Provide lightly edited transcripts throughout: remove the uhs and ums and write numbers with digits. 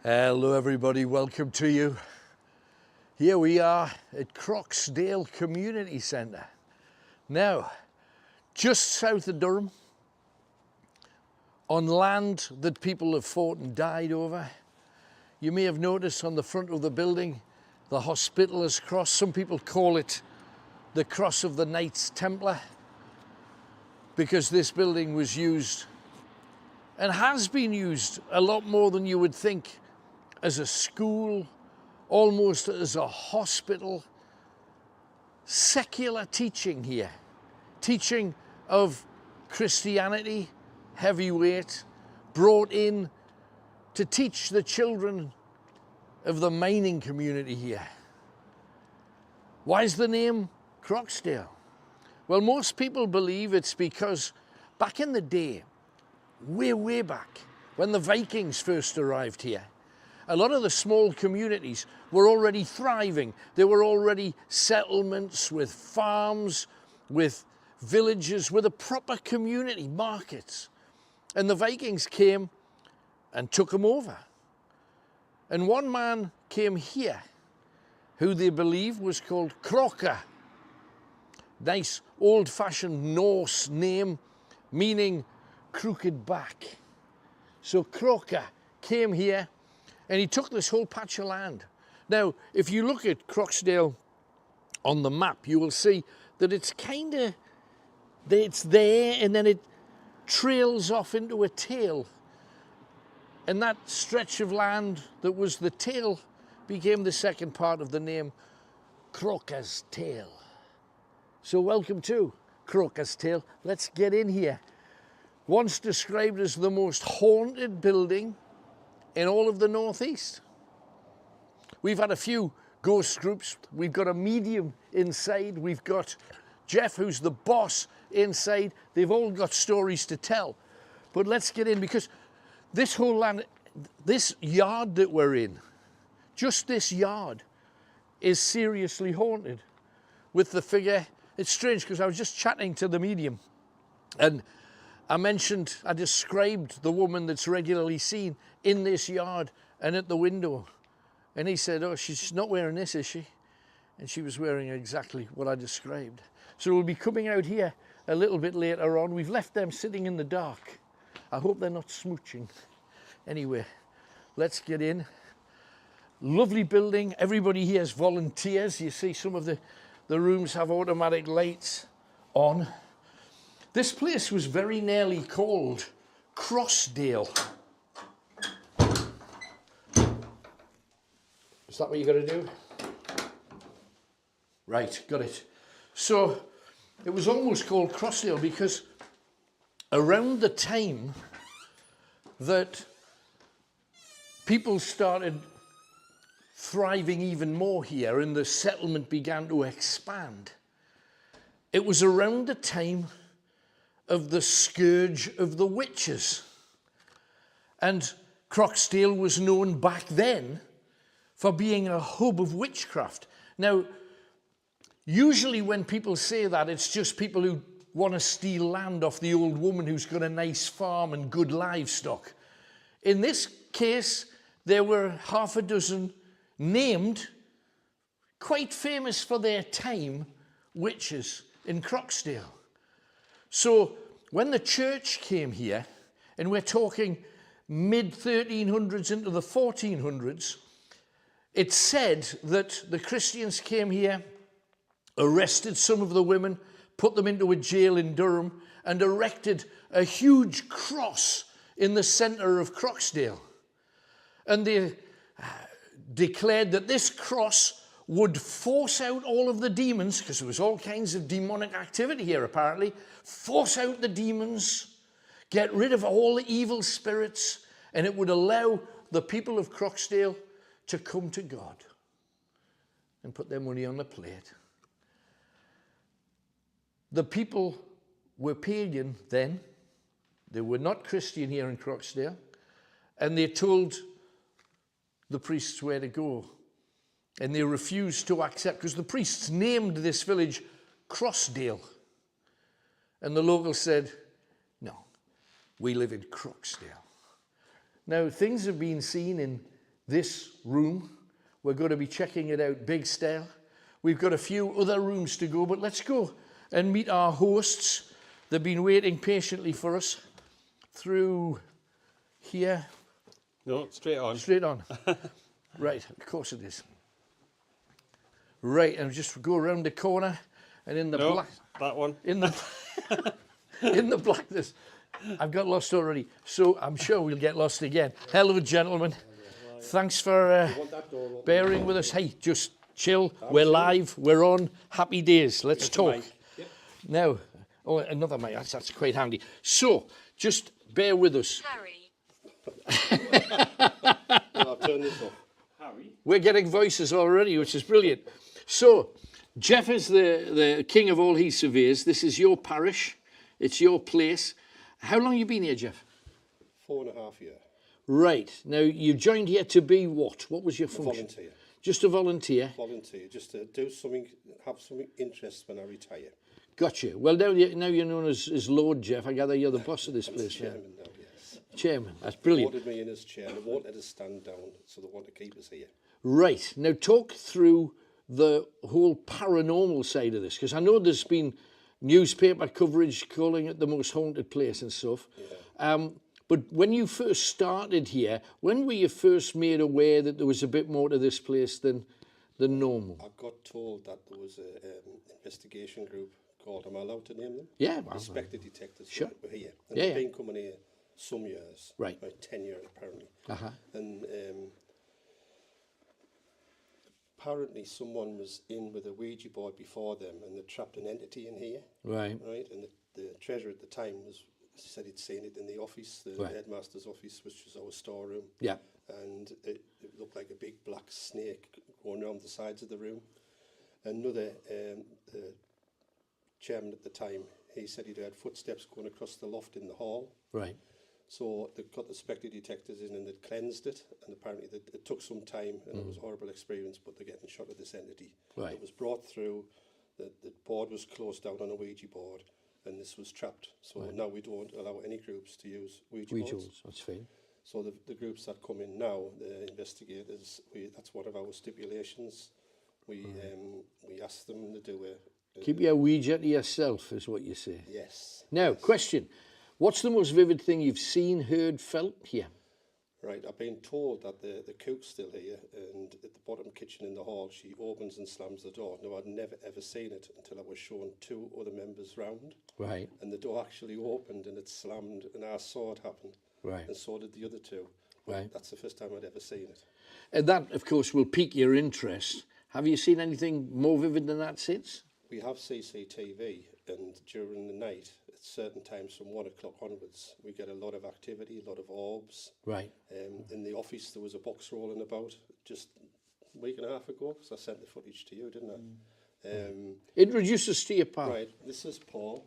Hello everybody, welcome to you. Here we are at Croxdale Community Centre. Now, just south of Durham, on land that people have fought and died over. You may have noticed on the front of the building, the Hospitaler's Cross. Some people call it the Cross of the Knights Templar, because this building was used and has been used a lot more than you would think, as a school, almost as a hospital. Secular teaching here, teaching of Christianity, heavyweight, brought in to teach the children of the mining community here. Why is the name Croxdale? Well, most people believe it's because back in the day, way back, when the Vikings first arrived here, a lot of the small communities were already thriving. There were already settlements with farms, with villages, with a proper community, markets. And the Vikings came and took them over. And one man came here who they believe was called Crocker. Nice old-fashioned Norse name meaning crooked back. So Crocker came here and he took this whole patch of land. Now, if you look at Croxdale on the map, you will see that it's it's there and then it trails off into a tail. And that stretch of land that was the tail became the second part of the name, Crocker's Tail. So welcome to Crocker's Tail. Let's get in here. Once described as the most haunted building in all of the Northeast. We've had a few ghost groups. We've got a medium inside. We've got Jeff, who's the boss, inside. They've all got stories to tell. But let's get in, because this whole land, this yard that we're in, just this yard, is seriously haunted with the figure. It's strange because I was just chatting to the medium and I described the woman that's regularly seen in this yard and at the window. And he said, oh, she's not wearing this, is she? And she was wearing exactly what I described. So we'll be coming out here a little bit later on. We've left them sitting in the dark. I hope they're not smooching. Anyway, let's get in. Lovely building. Everybody here is volunteers. You see some of the rooms have automatic lights on. This place was very nearly called Croxdale. Is that what you got to do? Right, got it. So it was almost called Croxdale because around the time that people started thriving even more here and the settlement began to expand, it was around the time of the scourge of the witches. And Croxdale was known back then for being a hub of witchcraft. Now, usually when people say that, it's just people who want to steal land off the old woman who's got a nice farm and good livestock. In this case, there were half a dozen named, quite famous for their time, witches in Croxdale. So when the church came here, and we're talking mid-1300s into the 1400s, it's said that the Christians came here, arrested some of the women, put them into a jail in Durham, and erected a huge cross in the centre of Croxdale. And they declared that this cross would force out all of the demons, because there was all kinds of demonic activity here apparently, force out the demons, get rid of all the evil spirits, and it would allow the people of Croxdale to come to God and put their money on the plate. The people were pagan then. They were not Christian here in Croxdale, and they told the priests where to go. And they refused to accept, because the priests named this village Croxdale. And the locals said, no, we live in Croxdale. Now, things have been seen in this room. We're going to be checking it out big style. We've got a few other rooms to go, but let's go and meet our hosts. They've been waiting patiently for us through here. No, straight on. Straight on. Right, of course it is. Right, and just go around the corner and in the black. That one. In the in the blackness. I've got lost already, so I'm sure we'll get lost again. Hello, gentlemen. Thanks for bearing with us. Hey, just chill. We're live. We're on. Happy days. Let's talk. Yep. Now, oh, another mic. That's quite handy. So, just bear with us. Harry. I'll turn this off. Harry. We're getting voices already, which is brilliant. So, Jeff is the king of all he surveys. This is your parish. It's your place. How long have you been here, Jeff? 4.5 years. Right. Now, you joined here to be what? What was your function? Volunteer. Just a volunteer? Volunteer, just to do something, have some interest when I retire. Gotcha. Well, now you're known as Lord Jeff. I gather you're the boss of this place. Chairman now, yes. Chairman. That's brilliant. They wanted me in as chair. They won't let us stand down, so they want to keep us here. Right. Now, talk through the whole paranormal side of this, because I know there's been newspaper coverage calling it the most haunted place and stuff. Yeah. But when you first started here, when were you first made aware that there was a bit more to this place than normal? I got told that there was an investigation group called, am I allowed to name them? Yeah. Inspector Detectives. Sure. Were here. And Yeah, they've yeah. been coming here some years. Right. About 10 years, apparently. Uh-huh. And apparently someone was in with a Ouija board before them and they trapped an entity in here. Right. Right, and the treasurer at the time said he'd seen it in the office, the Right. headmaster's office, which was our storeroom. Yeah. And it looked like a big black snake going around the sides of the room. Another the chairman at the time, he said he'd heard footsteps going across the loft in the hall. Right. So they got the inspector detectives in and they'd cleansed it, and apparently it took some time and it was a horrible experience, but they're getting shot at this entity. Right. It was brought through, the board was closed down on a Ouija board, and this was trapped. So now we don't allow any groups to use Ouija boards. That's fine. So the groups that come in now, the investigators, that's one of our stipulations. We ask them to do Keep your Ouija to yourself, is what you say. yes. Now, question. What's the most vivid thing you've seen, heard, felt here? Right, I've been told that the cook's still here, and at the bottom kitchen in the hall, she opens and slams the door. No, I'd never ever seen it until I was shown 2 other members round. Right. And the door actually opened and it slammed, and I saw it happen. Right. And so did the other 2. Right. That's the first time I'd ever seen it. And that, of course, will pique your interest. Have you seen anything more vivid than that since? We have CCTV, and during the night, at certain times from 1 o'clock onwards, we get a lot of activity, a lot of orbs. Right. In the office, there was a box rolling about just a week and a half ago, because I sent the footage to you, didn't I? Introduce us to your pal. Right, this is Paul.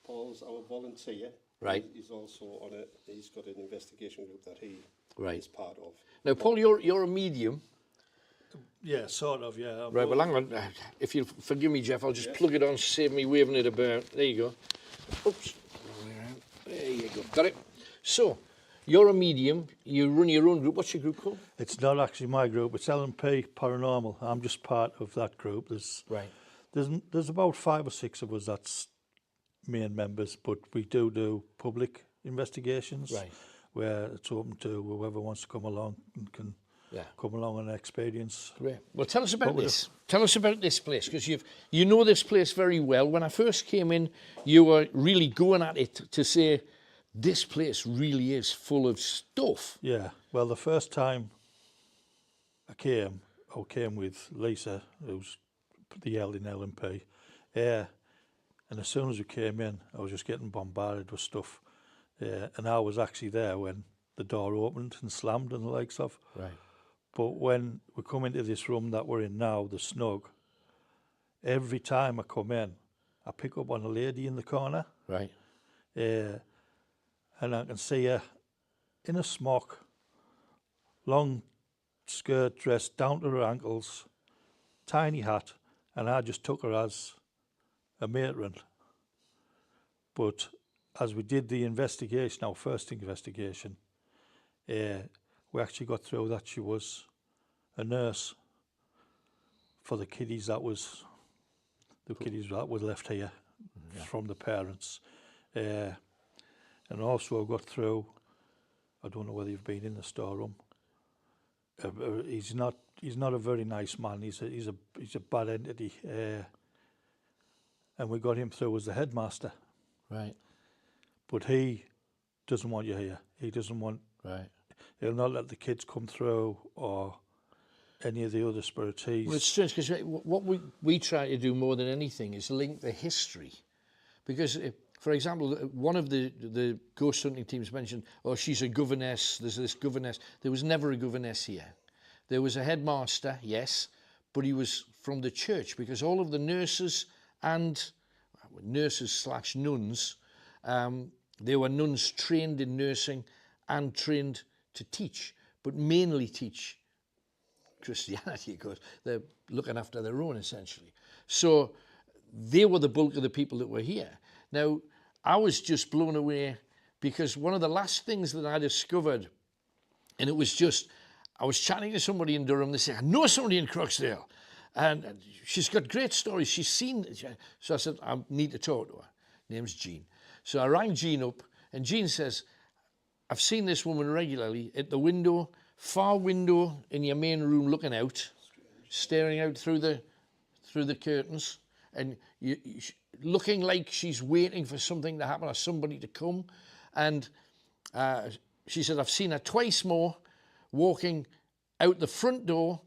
Paul's our volunteer. Right. He's also he's got an investigation group that he Right. is part of. Now, Paul, you're a medium. Yeah, sort of, yeah. Right, well, hang on. If you'll forgive me, Jeff, I'll just plug it on, save me waving it about. There you go. Oops. There you go. Got it. So, you're a medium. You run your own group. What's your group called? It's not actually my group. It's LMP Paranormal. I'm just part of that group. Right. There's about 5 or 6 of us that's main members, but we do public investigations. Right. Where it's open to whoever wants to come along and can come along and experience. Great. Well, tell us about this. Tell us about this place, because you know this place very well. When I first came in, you were really going at it to say, this place really is full of stuff. Yeah. Well, the first time I came with Lisa, who's the L in LMP. And as soon as we came in, I was just getting bombarded with stuff. And I was actually there when the door opened and slammed and the likes of. Right. But when we come into this room that we're in now, the snug, every time I come in, I pick up on a lady in the corner. Right. And I can see her in a smock, long skirt dress down to her ankles, tiny hat, and I just took her as a matron. But as we did the investigation, our first investigation, we we actually got through that she was a nurse for the kiddies that was left here from the parents. And also got through, I don't know whether you've been in the storeroom. He's not a very nice man. He's a bad entity. And we got him through as the headmaster. Right. But he doesn't want you here. He doesn't want. Right. He'll not let the kids come through or any of the other spirits. Well, it's strange because what we try to do more than anything is link the history. Because, for example, one of the ghost hunting teams mentioned, oh, she's a governess, there's this governess. There was never a governess here. There was a headmaster, yes, but he was from the church, because all of the nurses and nurses/nuns, they were nuns trained in nursing and trained to teach, but mainly teach Christianity, because they're looking after their own, essentially. So they were the bulk of the people that were here. Now, I was just blown away, because one of the last things that I discovered, and it was just, I was chatting to somebody in Durham, they said, I know somebody in Croxdale, and she's got great stories, she's seen. So I said, I need to talk to her. Name's Jean. So I rang Jean up, and Jean says, I've seen this woman regularly at the window, far window in your main room, looking out, staring out through the curtains, and looking like she's waiting for something to happen or somebody to come. And she said, I've seen her twice more, walking out the front door,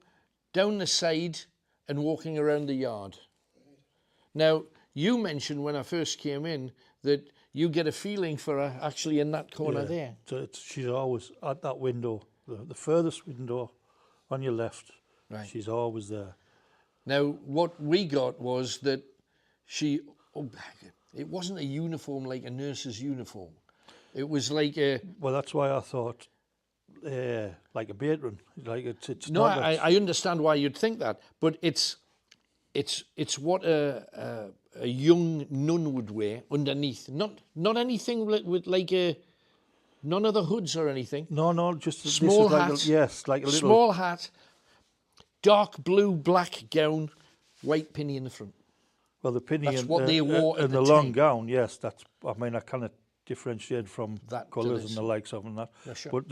down the side, and walking around the yard. Now, you mentioned when I first came in that you get a feeling for her actually in that corner there. So she's always at that window, the furthest window on your left. Right. She's always there. Now, what we got was that it wasn't a uniform like a nurse's uniform. It was like a... Well, that's why I thought, like a matron. Like it's No, not I understand why you'd think that, but it's what a young nun would wear underneath. Not anything with like a... None of the hoods or anything. No, just small this is hat. like yes, like a little small hat, dark blue, black gown, white pinny in the front. Well, the pinny That's and what they wore at and the the long time. gown. Yes, that's. I mean, I cannot differentiate from That to colours this. and the likes of and that. Yeah, sure. But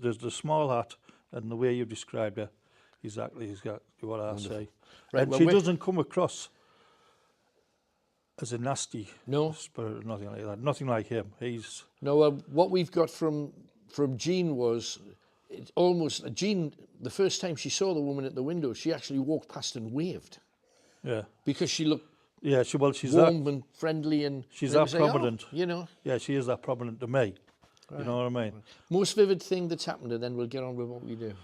there's the small hat and the way you described her, exactly what I say. Right, And well, she we're- doesn't come across as a nasty No. spirit, nothing like that. Nothing like him. He's No, what we've got from Jean was, it's almost, Jean, the first time she saw the woman at the window, she actually walked past and waved, yeah, because she looked yeah. She's warm and friendly, and She's and it that was like, oh, prominent. you know. yeah. She is that prominent to me. You know what I mean? Most vivid thing that's happened, and then we'll get on with what we do.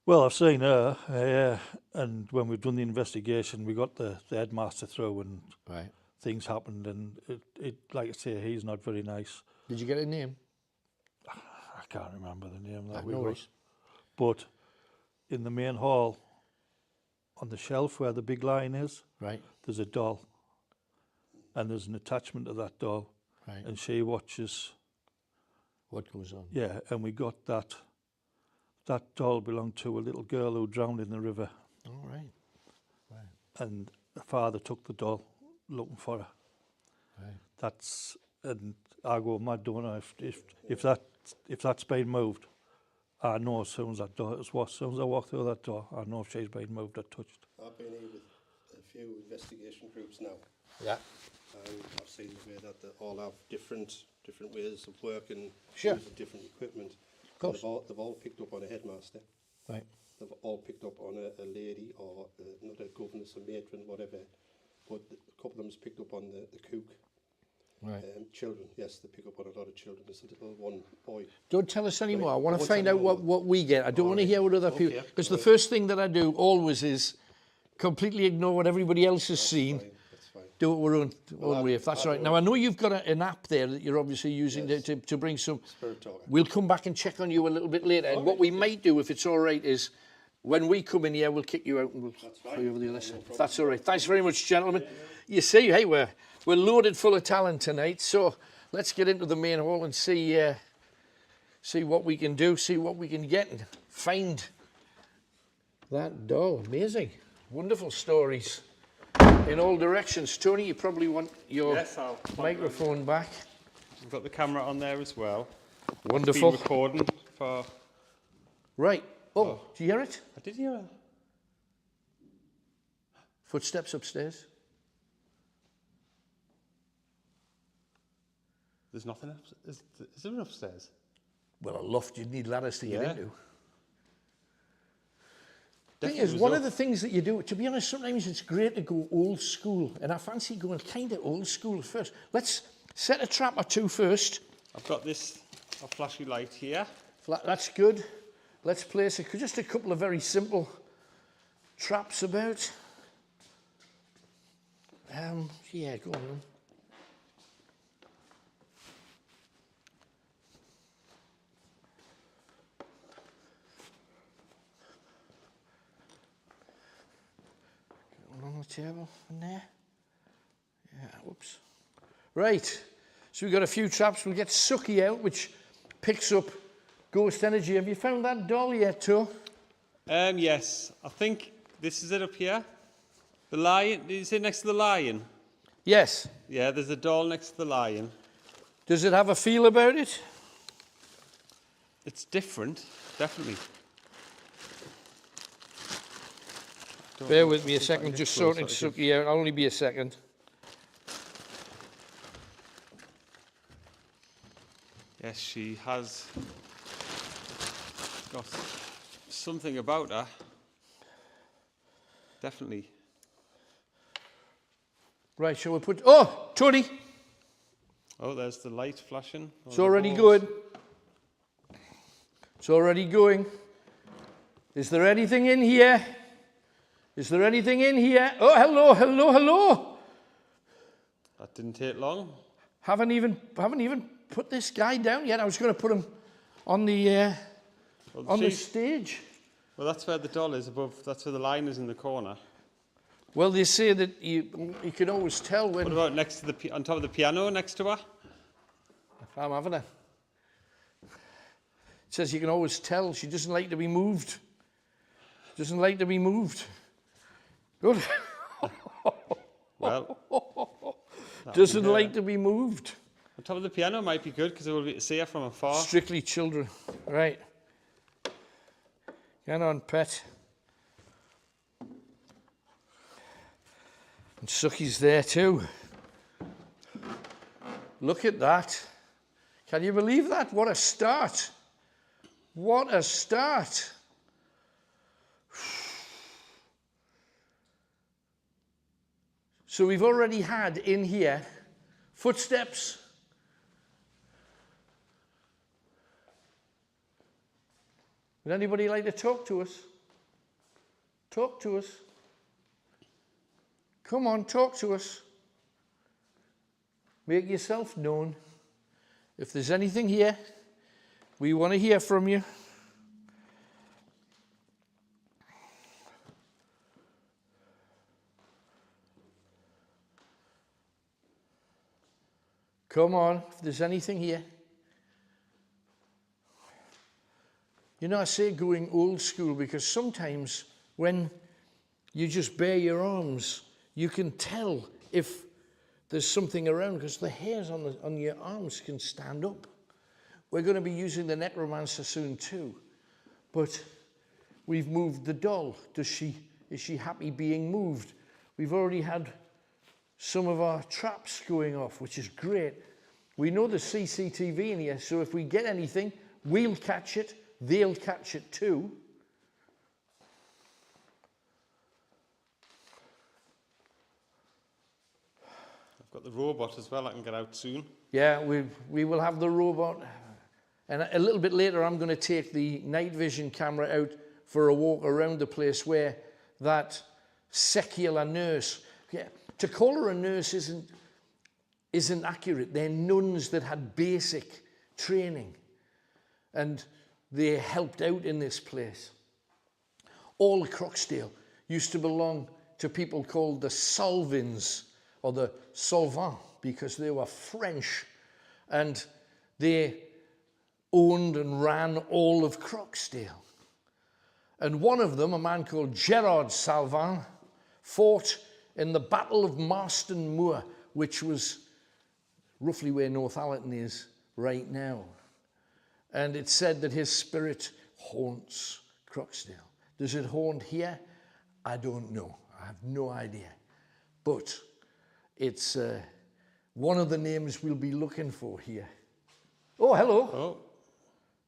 Well, I've seen her, and when we've done the investigation, we got the headmaster through, and Right. things happened, and it like I say, he's not very nice. Did you get a name? I can't remember the name that Ah, we no got. worries. But in the main hall, on the shelf where the big lion is, Right. there's a doll, and there's an attachment to that doll, Right. and she watches. What goes on? Yeah, and we got that. That doll belonged to a little girl who drowned in the river, All right. and the father took the doll looking for her. Right. That's, and I go mad, don't I? If that's been moved, I know as soon as that door is what. As soon as I walk through that door, I know if she's been moved or touched. I've been here with a few investigation groups now, Yeah. and I've seen the way that they all have different ways of working, Sure. using different equipment. Of course. They've all picked up on a headmaster. Right. They've all picked up on a lady or not a governess, a matron, whatever. But a couple of them's picked up on the cook. Right. Children, yes, they pick up on a lot of children. There's a little one boy. Don't tell us anymore. Right. I want I to won't find tell out you more. what we get. I don't want to Alright. hear what other people... Okay. Because the first thing that I do always is completely ignore what everybody else has seen. Fine, that's fine. Do it our own Well, way, if that's I right. do Now, it. I know you've got an app there that you're obviously using Yes. to bring some... Spirit talker. We'll come back and check on you a little bit later. And what we might do, if it's all right, is when we come in here, we'll kick you out and we'll throw you over the other side. If that's all right. Thanks very much, gentlemen. You see, hey, we're loaded full of talent tonight, so let's get into the main hall and see see what we can do, see what we can get and find that doll. Amazing. Wonderful stories in all directions. Tony, you probably want your Yes, I'll microphone back. We've got the camera on there as well. Wonderful. Been recording for... Right. Oh, do you hear it? I did hear it. Footsteps upstairs. There's nothing up. Is there upstairs? Well, a loft you'd need ladders to get Yeah. into. Thing Definitely is, was one up. of the things that you do, to be honest, sometimes it's great to go old school, and I fancy going kind of old school first. Let's set a trap or two first. I've got this, a flashy light here. That's good. Let's place just a couple of very simple traps about. Yeah, go on. On the table in there. Yeah, whoops. Right, so we've got a few traps. We'll get Sucky out, which picks up ghost energy. Have you found that doll yet, too? Yes, I think this is it up here. The lion, did you say next to the lion? Yes. Yeah, there's a doll next to the lion. Does it have a feel about it? It's different, definitely. Bear with me a second, just sorting Sucky out. I'll only be a second. Yes, she has got something about her. Definitely. Right, shall we put... Oh, Tony! Oh, there's the light flashing. It's already going. It's already going. Is there anything in here? Is there anything in here? Oh, hello, hello, hello! That didn't take long. Haven't even put this guy down yet. I was going to put him on the stage. Well, that's where the doll is above. That's where the lion is in the corner. Well, they say that you can always tell when... What about next to on top of the piano next to her? I'm having her. It says you can always tell she doesn't like to be moved. Doesn't like to be moved. Good. Well, Doesn't like to be moved. on top of the piano might be good because it will be to see her from afar. Strictly children. Right. Get on, pet. And Sucky's there too. Look at that. Can you believe that? What a start. What a start. So we've already had in here footsteps. Would anybody like to talk to us? Talk to us. Come on, talk to us. Make yourself known. If there's anything here, we want to hear from you. Come on, if there's anything here. You know, I say going old school because sometimes when you just bare your arms, you can tell if there's something around because the hairs on your arms can stand up. We're going to be using the necromancer soon too, but we've moved the doll. Is she happy being moved? We've already had some of our traps going off, which is great. We know there's CCTV in here, so if we get anything, we'll catch it, they'll catch it too. I've got the robot as well. I can get out soon. Yeah, we will have the robot. And a little bit later, I'm going to take the night vision camera out for a walk around the place where that secular nurse, yeah, to call her a nurse isn't accurate. They're nuns that had basic training and they helped out in this place. All Croxdale used to belong to people called the Salvins or the Solvants because they were French and they owned and ran all of Croxdale. And one of them, a man called Gerard Salvin, fought in the Battle of Marston Moor, which was roughly where Northallerton is right now. And it's said that his spirit haunts Croxdale. Does it haunt here? I don't know. I have no idea. But it's one of the names we'll be looking for here. Oh, hello. Oh,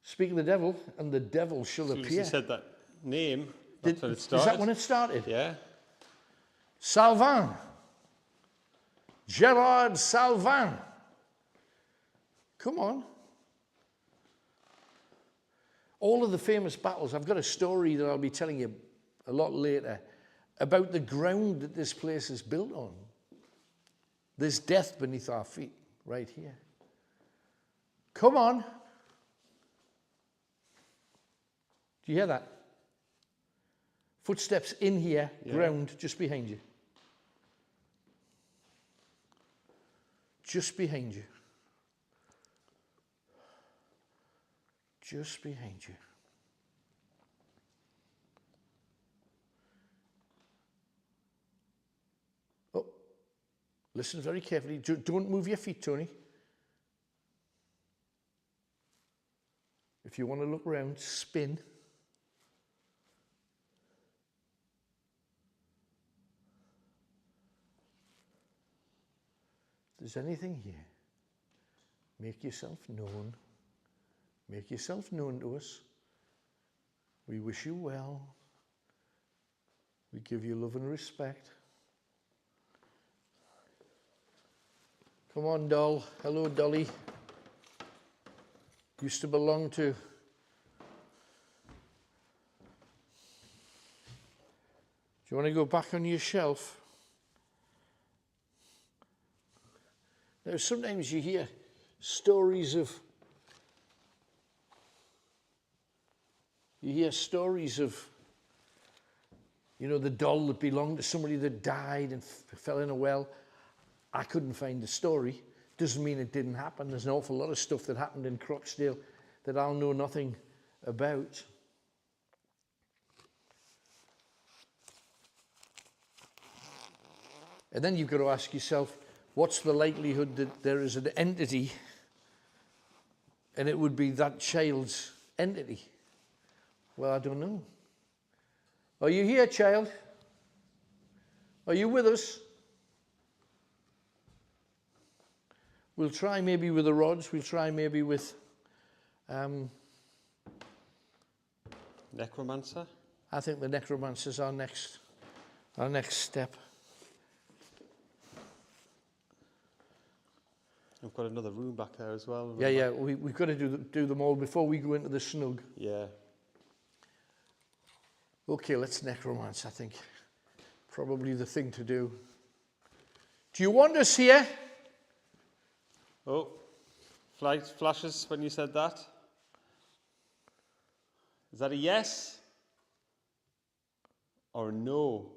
Speak of the devil, and the devil shall as soon as appear. you said that name, that's when it Is started. that when it started? Yeah. Salvin. Gerard Salvin. Come on. All of the famous battles. I've got a story that I'll be telling you a lot later about the ground that this place is built on. There's death beneath our feet right here. Come on. Do you hear that? Footsteps in here, Yeah. ground just behind you. Just behind you. Just behind you. Oh, listen very carefully. Don't move your feet, Tony. If you want to look around, spin. If there's anything here, make yourself known. Make yourself known to us. We wish you well. We give you love and respect. Come on, doll. Hello, Dolly. Used to belong to... Do you want to go back on your shelf? Now, sometimes you hear stories of... You hear stories of, you know, the doll that belonged to somebody that died and fell in a well. I couldn't find the story. Doesn't mean it didn't happen. There's an awful lot of stuff that happened in Croxdale that I'll know nothing about. And then you've got to ask yourself, what's the likelihood that there is an entity and it would be that child's entity? Well, I don't know. Are you here, child? Are you with us? We'll try maybe with the rods. We'll try maybe with... Necromancer? I think the necromancer's our next step. We've got another room back there as well. Yeah, yeah. We've got to do them all before we go into the snug. Yeah. Okay, let's necromance, I think. Probably the thing to do. Do you want us here? Oh, flashes when you said that. Is that a yes or a no?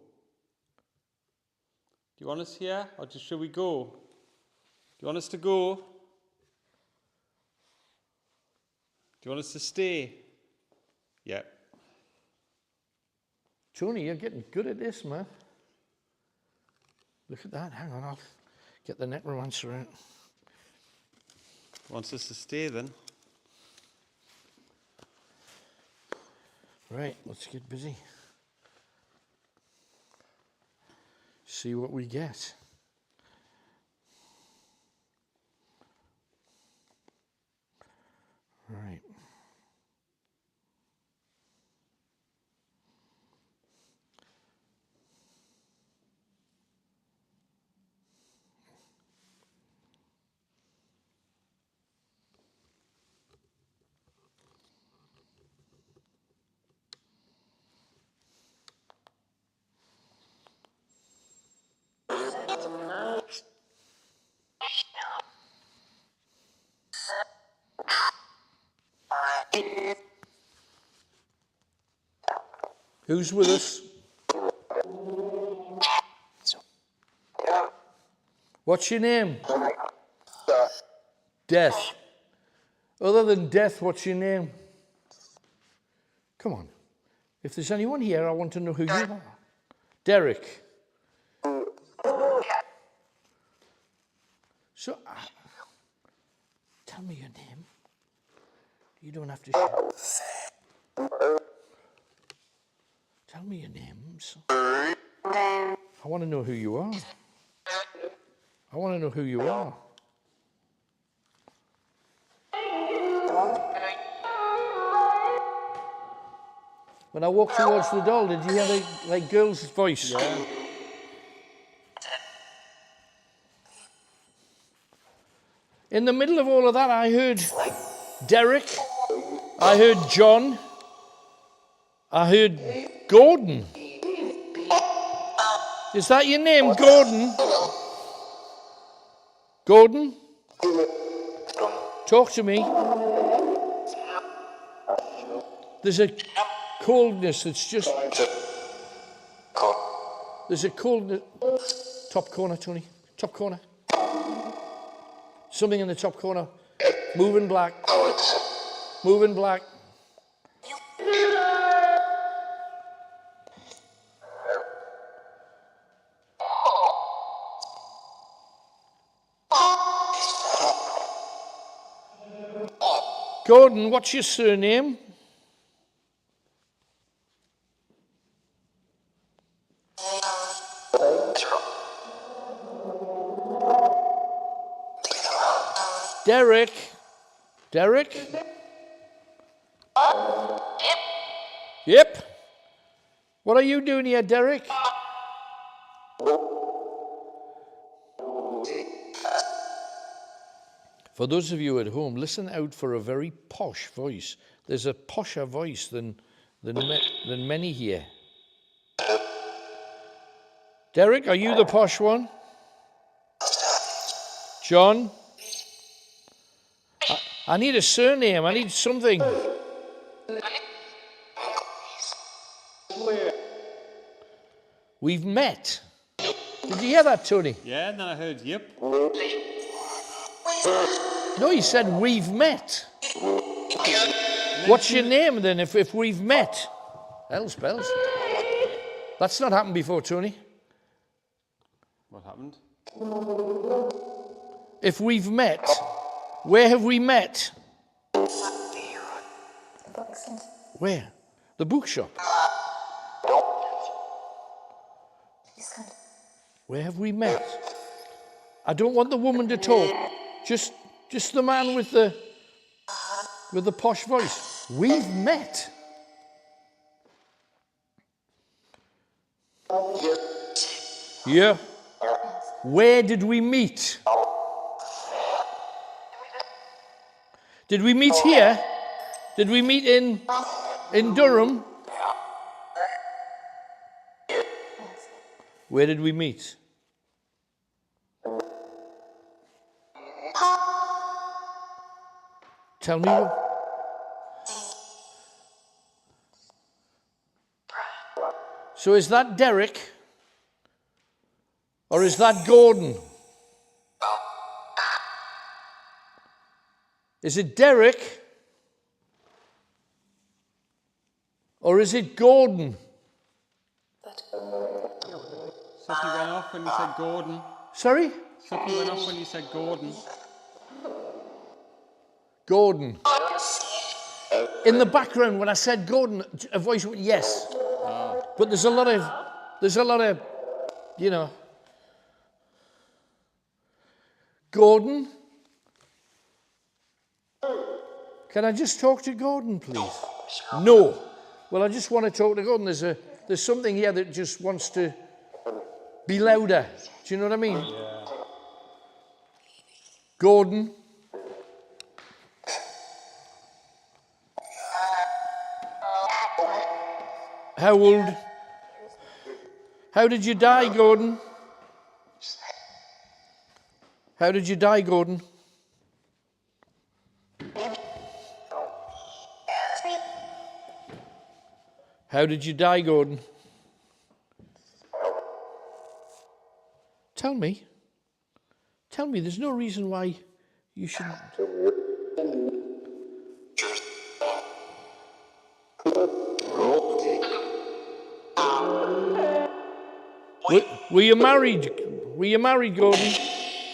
Do you want us here or should we go? Do you want us to go? Do you want us to stay? Yeah. Tony, you're getting good at this, man. Look at that. Hang on, I'll get the necromancer out. Wants us to stay then? Right, let's get busy. See what we get. Right. Who's with us? What's your name? Death. Other than death, what's your name? Come on. If there's anyone here, I want to know who you are. Derek. So, tell me your name. You don't have to shout. Tell me your names. I want to know who you are. I want to know who you are. When I walked towards the door, did you hear the like girl's voice? Yeah. In the middle of all of that, I heard Derek, I heard John, I heard Gordon. Is that your name, Gordon? Gordon? Talk to me. There's a coldness that's just... There's a coldness... Top corner, Tony. Top corner. Something in the top corner. Moving black. Moving black. Gordon, what's your surname? Derek. Derek? Yep. What are you doing here, Derek? For those of you at home, listen out for a very posh voice. There's a posher voice than many here. Derek, are you the posh one? John? I need a surname. I need something. We've met. Did you hear that, Tony? Yeah, and then I heard yep. No, he said we've met. What's your name then if we've met? Hell's bells. That's not happened before, Tony. What happened? If we've met, where have we met? Where? The bookshop. Where have we met? I don't want the woman to talk. Just the man with the posh voice. We've met. Yeah. Where did we meet? Did we meet here? Did we meet in Durham? Where did we meet? Tell me. So is that Derek? Or is that Gordon? Is it Derek? Or is it Gordon? Something went off when you said Gordon. Sorry? Something went off when you said Gordon. Gordon. In the background, when I said Gordon, a voice went yes. But there's a lot of, you know. Gordon? Can I just talk to Gordon, please? No. Well, I just want to talk to Gordon. There's something here that just wants to be louder. Do you know what I mean? Yeah. Gordon? How old? How did you die, Gordon? How did you die, Gordon? How did you die, Gordon? Tell me. Tell me, there's no reason why you shouldn't. Were you married? Were you married, Gordon?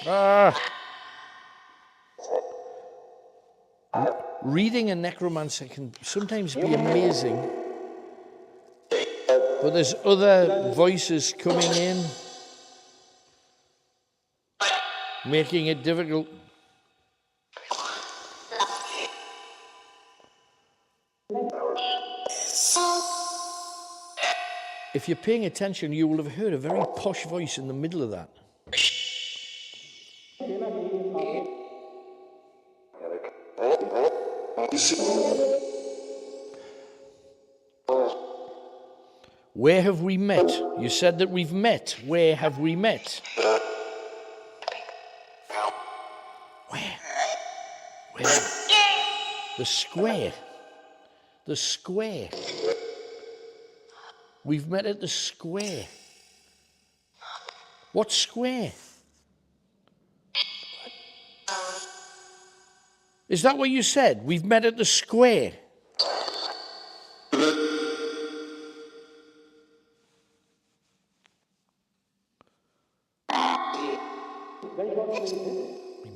Ah. Reading a necromancer can sometimes be amazing, but there's other voices coming in, making it difficult. If you're paying attention, you will have heard a very posh voice in the middle of that. Where have we met? You said that we've met. Where have we met? Where? Where? The square. The square. We've met at the square. What square? Is that what you said? We've met at the square. We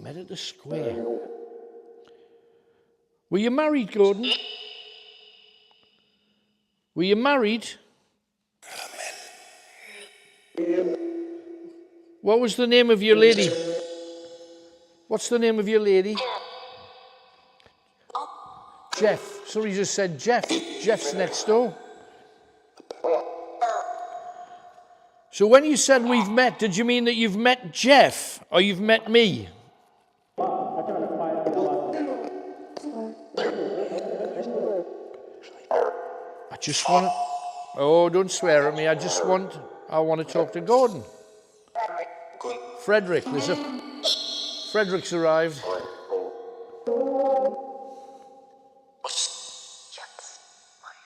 met at the square. Were you married, Gordon? Were you married? What was the name of your lady? What's the name of your lady? Jeff. Somebody just said Jeff. Jeff's next door. So when you said we've met, did you mean that you've met Jeff or you've met me? I just want to... Oh, don't swear at me. I want to talk to Gordon. Frederick. Frederick's arrived.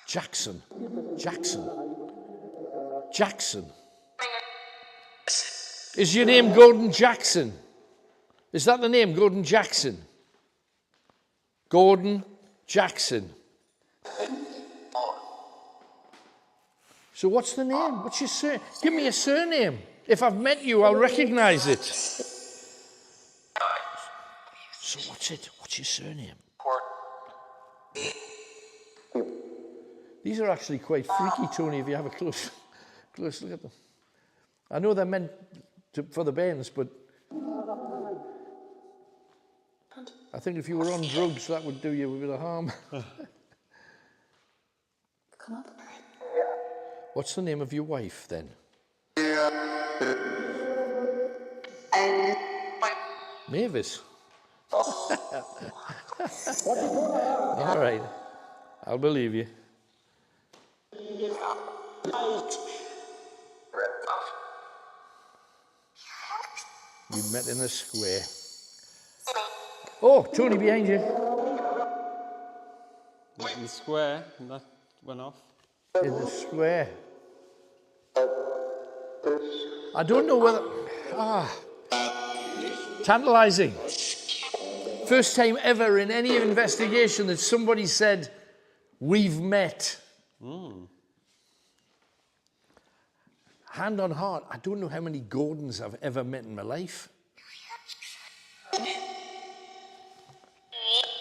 Jackson. Is your name Gordon Jackson? Is that the name, Gordon Jackson? Gordon Jackson. So what's the name? What's your surname? Give me a surname. If I've met you, I'll recognize it. So what's it? What's your surname? These are actually quite freaky, Tony, if you have a close look at them. I know they're meant for the bairns, but I think if you were on drugs, that would do you a bit of harm. Come up. What's the name of your wife, then? Mavis. All right. I'll believe you. We met in the square. Oh, Tony behind you. In the square, and that went off. In the square. I don't know whether... Tantalising. First time ever in any investigation that somebody said, we've met. Hand on heart, I don't know how many Gordons I've ever met in my life.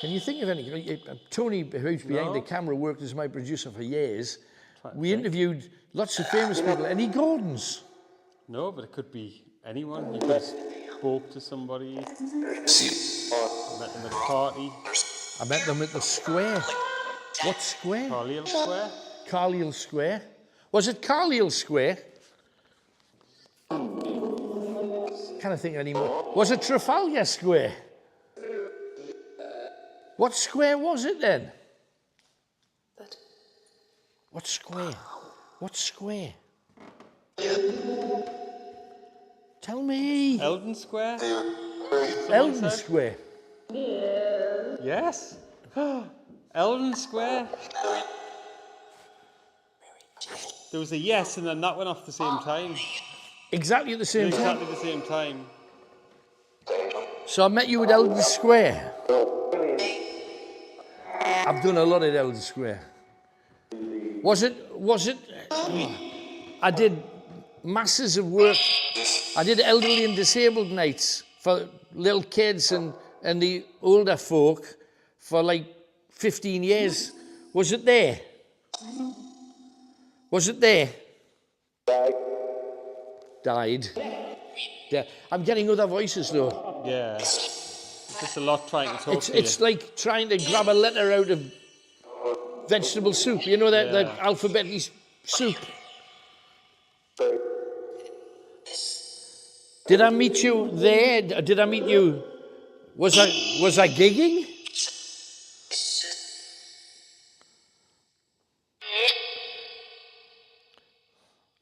Can you think of any? Tony, who's behind the camera, worked as my producer for years. We interviewed lots of famous people. Any Gordons? No, but it could be anyone. You could have spoke to somebody. Met them at a party. I met them at the square. What square? Carlisle Square. Carlisle Square. Was it Carlisle Square? Can't think anymore. Was it Trafalgar Square? What square was it then? What square? What square? Tell me. Eldon Square. Eldon Square. Yes. Eldon Square. There was a yes, and then that went off the same time. Exactly at the same time. Exactly the same time. So I met you at Eldon Square. I've done a lot at Eldon Square. Was it, I did masses of work. I did elderly and disabled nights for little kids and the older folk for like 15 years. Was it there? Was it there? Died. Yeah. I'm getting other voices though. Yeah. It's just a lot trying to talk to It's like trying to grab a letter out of vegetable soup. You know that the alphabetical soup. Did I meet you there? Did I meet you? Was I gigging?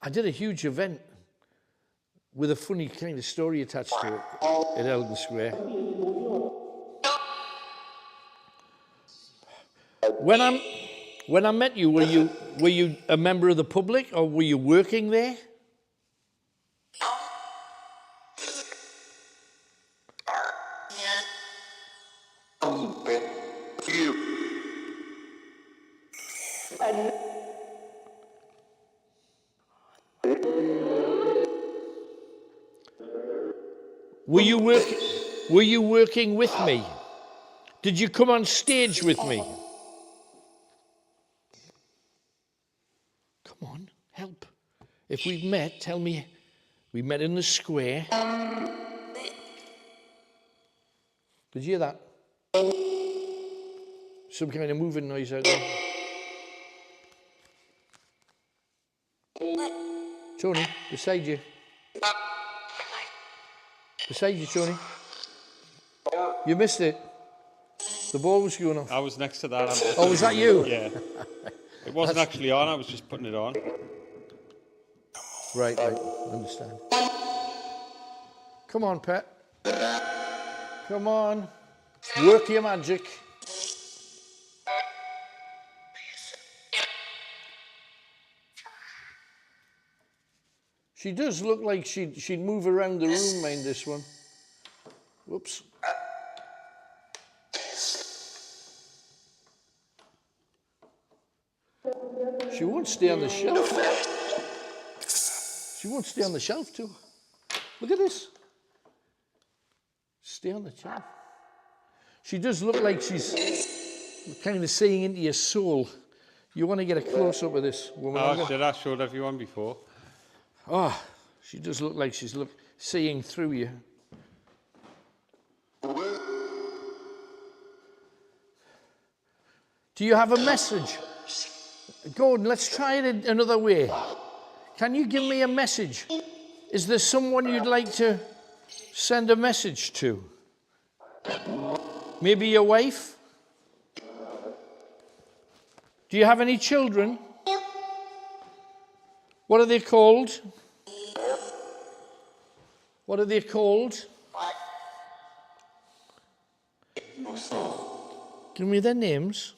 I did a huge event with a funny kind of story attached to it at Eldon Square. When I met you, were you a member of the public or were you working there? Were you working with me? Did you come on stage with me? Come on, help. If we've met, tell me. We met in the square. Did you hear that? Some kind of moving noise out there. Tony, beside you. Beside you, Tony. You missed it. The ball was going off. I was next to that. Oh, was that you? Yeah. It wasn't actually on, I was just putting it on. Right, understand. Come on, Pet. Come on. Work your magic. She does look like she'd move around the room, mind this one. Whoops. She won't stay on the shelf. She won't stay on the shelf too. Look at this. Stay on the shelf. She does look like she's kind of seeing into your soul. You want to get a close-up of this woman. I showed everyone before. Oh, she does look like she's seeing through you. Do you have a message? Gordon, let's try it another way. Can you give me a message? Is there someone you'd like to send a message to? Maybe your wife? Do you have any children? What are they called? What are they called? Give me their names.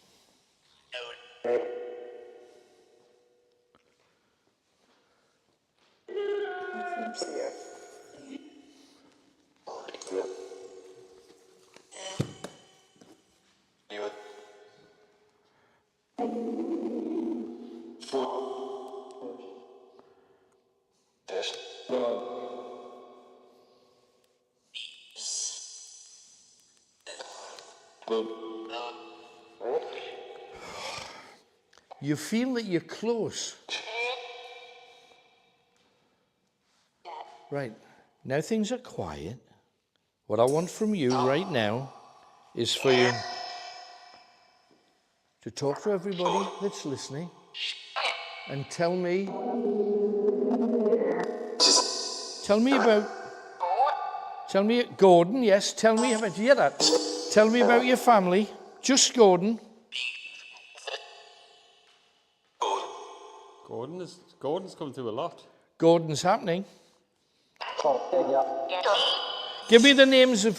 You feel that you're close. Right, now things are quiet. What I want from you right now is for you to talk to everybody that's listening and tell me Gordon, yes, tell me about, do you hear that? Tell me about your family, just Gordon. Gordon's come through a lot. Gordon's happening. Give me the names of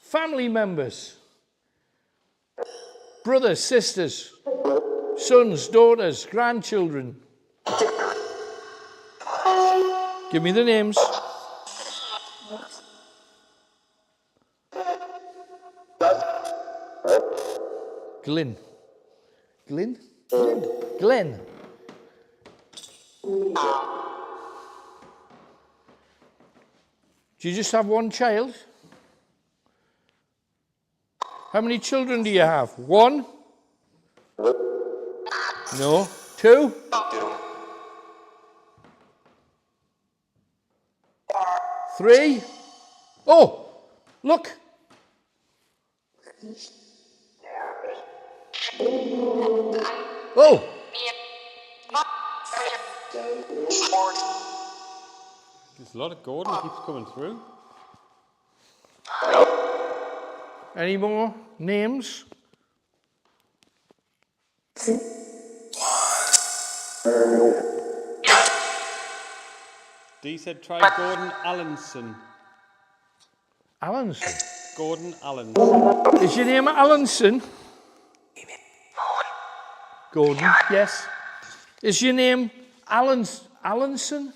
family members. Brothers, sisters, sons, daughters, grandchildren. Give me the names. Glenn. Glenn? Glenn. Do you just have one child? How many children do you have? One? No. Two? Three? Oh, look. Oh. There's a lot of Gordon keeps coming through. Any more names? D said try Gordon Allenson. Allenson. Gordon Allenson. Is your name Allenson? Gordon, yes. Is your name Allenson?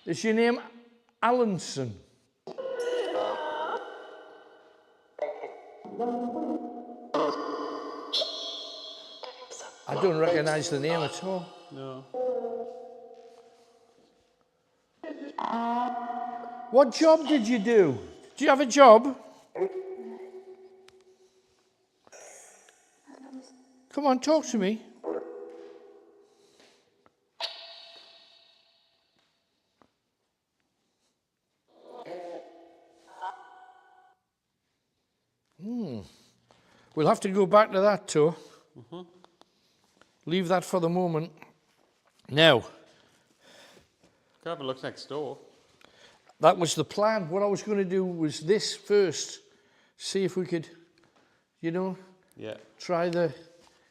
Is your name Allenson? I don't recognise the name at all. No. What job did you do? Do you have a job? Come on, talk to me. We'll have to go back to that tour. Leave that for the moment. Now, Could have a look next door. that was the plan. What I was going to do was this first. See if we could, you know, Yeah. try the,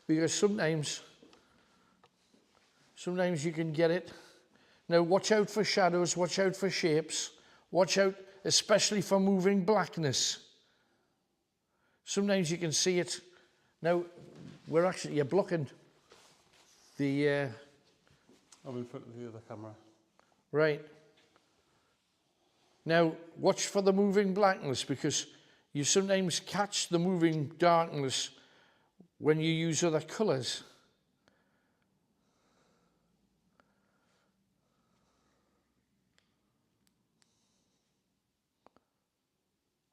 because sometimes you can get it. Now watch out for shadows, watch out for shapes, watch out especially for moving blackness. Sometimes you can see it. Now you're blocking the, I'm in front of the other camera. right. Now watch for the moving blackness, because you sometimes catch the moving darkness when you use other colours.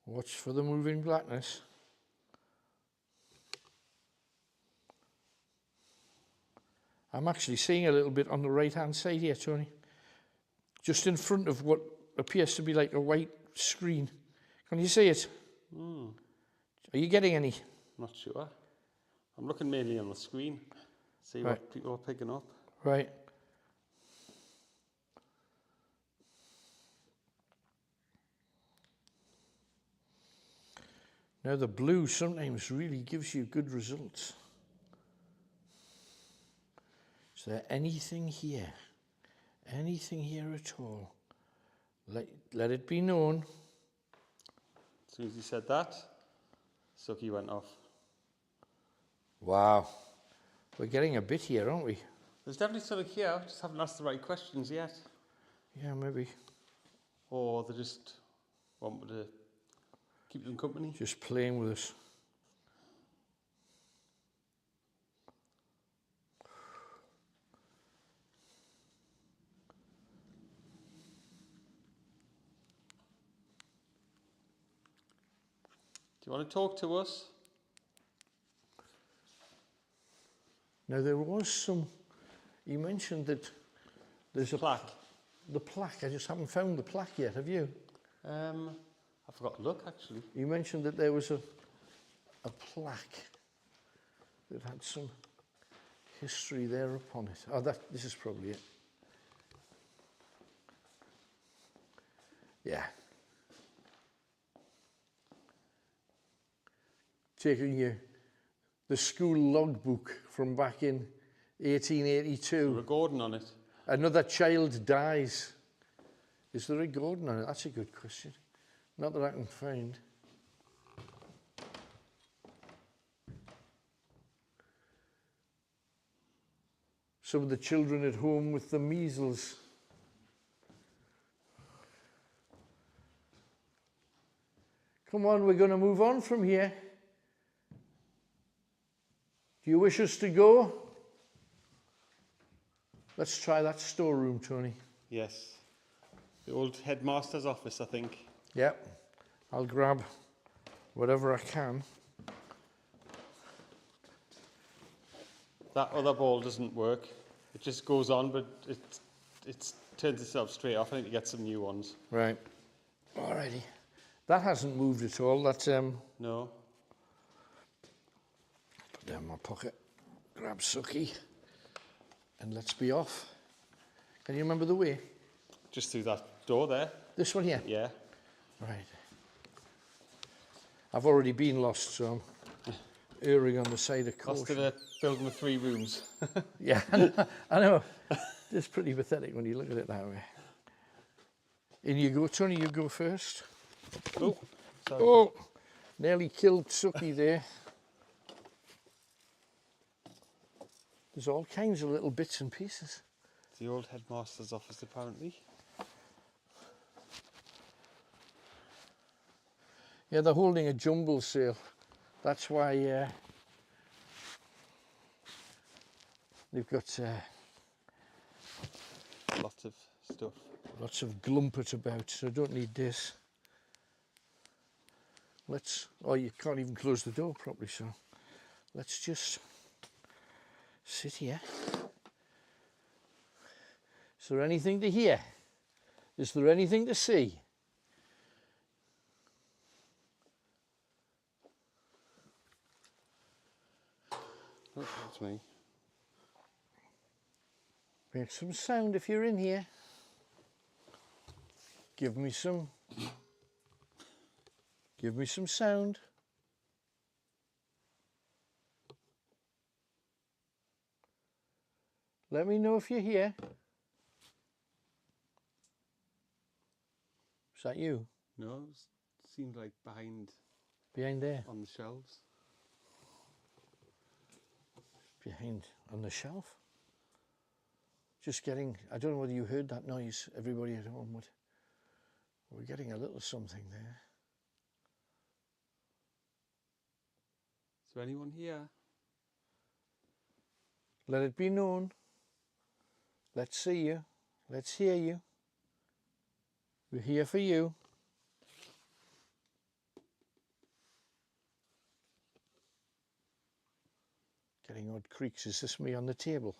Watch for the moving blackness. I'm actually seeing a little bit on the right-hand side here, Tony. Just in front of what appears to be like a white screen. Can you see it? Are you getting any? Not sure. I'm looking mainly on the screen. See Right. what people are picking up. Right. Now the blue sometimes really gives you good results. Is there anything here? Anything here at all? Let it be known. As soon as he said that, Suki went off. Wow. We're getting a bit here, aren't we? There's definitely something here, just haven't asked the right questions yet. Yeah, maybe. Or they just want me to keep them company. Just playing with us. Do you want to talk to us? Now there was some, you mentioned that there's a Plaque. The plaque, I just haven't found the plaque yet, have you? I forgot to look actually. You mentioned that there was a plaque that had some history there upon it. Oh, this is probably it. Yeah. Taking the school logbook from back in 1882. There's a Gordon on it. Another child dies. Is there a Gordon on it? That's a good question. Not that I can find. Some of the children at home with the measles. Come on, we're going to move on from here. Do you wish us to go? Let's try that storeroom, Tony. Yes. The old headmaster's office, I think. Yep. I'll grab whatever I can. That other ball doesn't work. It just goes on, but it turns itself straight off. I need to get some new ones. Right. Alrighty. That hasn't moved at all. That No. put that in my pocket. Grab Suki, and let's be off. Can you remember the way? Just through that door there. This one here. Yeah. Right. I've already been lost, so I'm erring on the side of Lost caution. in a building with 3 rooms. Yeah, I know. It's pretty pathetic when you look at it that way. In you go, Tony, you go first. Oh, sorry. Oh, nearly killed Suki there. There's all kinds of little bits and pieces. The old headmaster's office, apparently. Yeah, they're holding a jumble sale. That's why they've got Lots of stuff. lots of glumpet about, so I don't need this. Oh, you can't even close the door properly, so let's just sit here. Is there anything to hear? Is there anything to see? Oh, that's me. Make some sound if you're in here. Give me some sound. Let me know if you're here. Is that you? No, it seemed like behind Behind there? on the shelves. Behind on the shelf? Just getting, I don't know whether you heard that noise, everybody at home, but we're getting a little something there. Is there anyone here? Let it be known. Let's see you. Let's hear you. We're here for you. Getting odd creaks. Is this me on the table?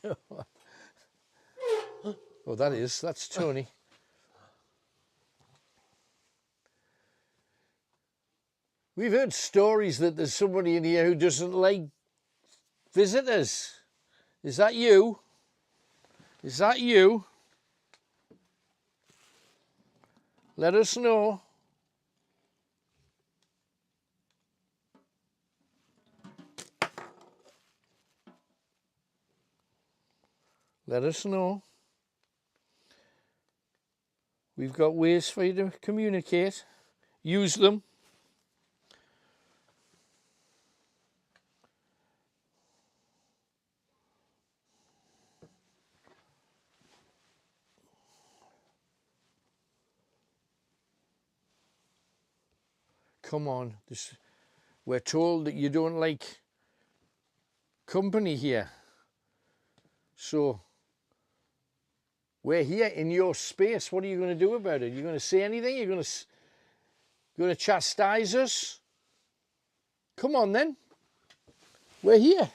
No. Oh, that's Tony. We've heard stories that there's somebody in here who doesn't like visitors. Is that you? Is that you? Let us know. Let us know. We've got ways for you to communicate. Use them. Come on. We're told that you don't like company here. So we're here in your space. What are you going to do about it? You're going to say anything? You're going to chastise us? Come on then. We're here.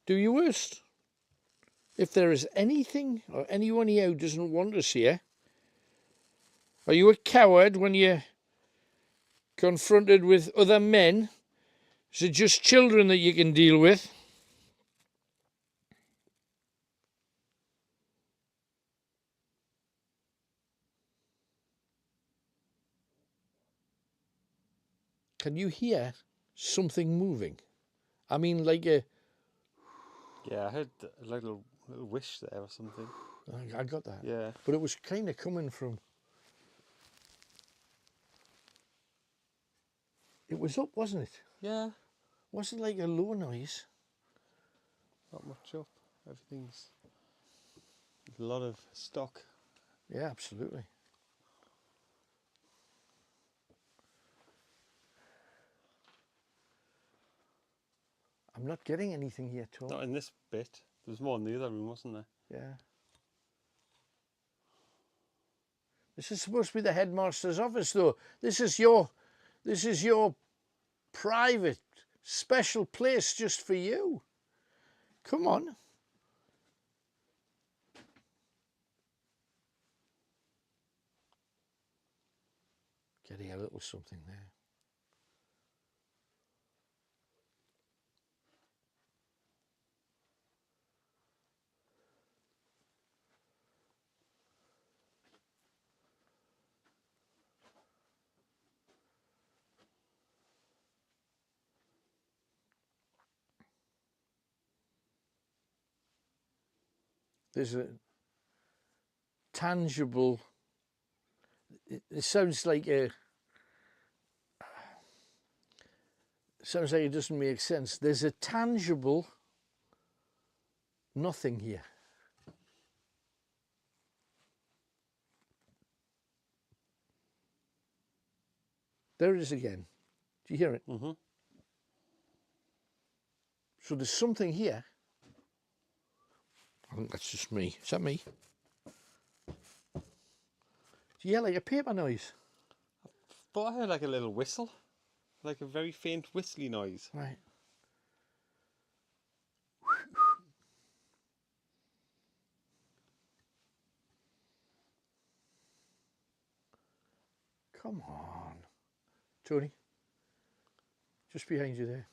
Do your worst. If there is anything or anyone here who doesn't want us here, are you a coward when you're confronted with other men? Is it just children that you can deal with? Can you hear something moving? I mean, like a... Yeah, I heard a little wish there or something. I got that. Yeah. But it was kind of coming from... It was up, wasn't it? Yeah. Wasn't like a low noise. Not much up. Everything's... There's a lot of stock. Yeah, absolutely. I'm not getting anything here, Tom. Not in this bit. There was more in the other room, wasn't there? Yeah. This is supposed to be the headmaster's office, though. This is your private, special place just for you. Come on. Getting a little something there. There's a tangible, it sounds like it doesn't make sense. There's a tangible nothing here. There it is again. Do you hear it? Mm-hmm. So there's something here. I think that's just me. Is that me? Do you hear like a paper noise? But I heard like a little whistle. Like a very faint whistly noise. Right. Come on. Tony. Just behind you there.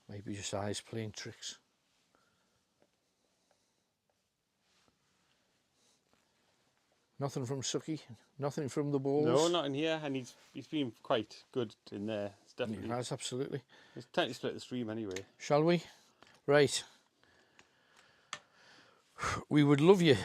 Maybe just eyes playing tricks. Nothing from Suki, nothing from the balls. No, not in here, and he's been quite good in there. It's definitely. He has, absolutely. It's time to split the stream anyway. Shall we? Right. We would love you.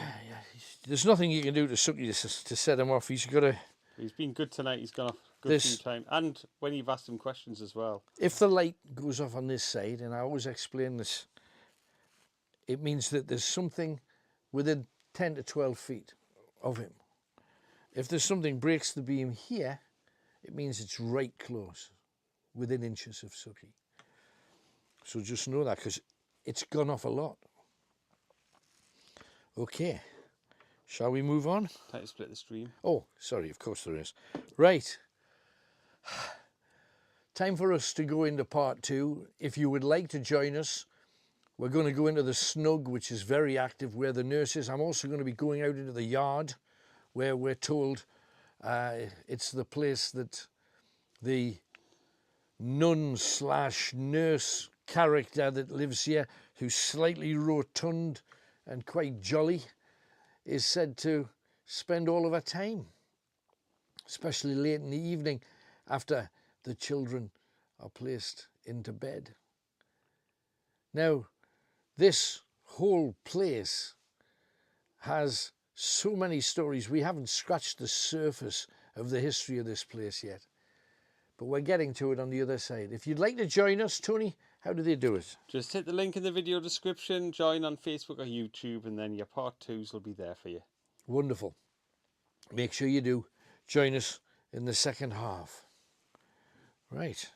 There's nothing you can do to Suki to set him off. He's got to. He's been good tonight. He's gone off good few time, and when you've asked him questions as well. If the light goes off on this side, and I always explain this, it means that there's something within 10 to 12 feet of him. If there's something breaks the beam here, it means it's right close, within inches of Suki. So just know that, because it's gone off a lot. Okay, shall we move on? Time to split the stream. Oh, sorry, of course there is. Right. Time for us to go into part 2. If you would like to join us, we're going to go into the snug, which is very active, where the nurse is. I'm also going to be going out into the yard, where we're told it's the place that the nun/nurse character that lives here, who's slightly rotund and quite jolly, is said to spend all of her time, especially late in the evening after the children are placed into bed. Now, this whole place has so many stories. We haven't scratched the surface of the history of this place yet, but we're getting to it on the other side. If you'd like to join us, Tony, how do they do it? Just hit the link in the video description, join on Facebook or YouTube, and then your part 2s will be there for you. Wonderful. Make sure you do join us in the second half. Right,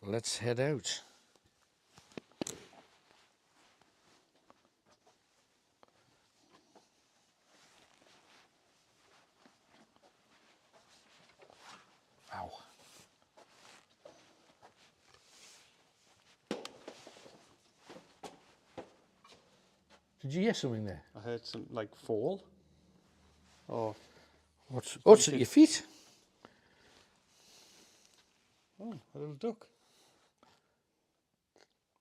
let's head out. Ow. Did you hear something there? I heard some like fall. Oh, What's at your feet? oh, a little duck.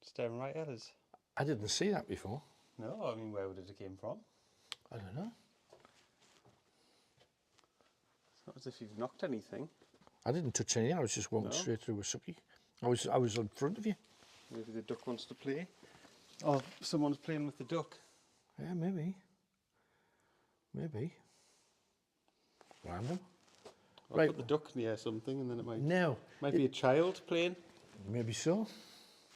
Staring right at us. I didn't see that before. No, I mean, where would it have came from? I don't know. It's not as if you've knocked anything. I didn't touch anything. I was just walking straight through with Suki. I was in front of you. Maybe the duck wants to play. Or someone's playing with the duck. Yeah, maybe. Maybe. Random. I'll Right. put the duck near something and then it might Now, be a child playing. maybe so.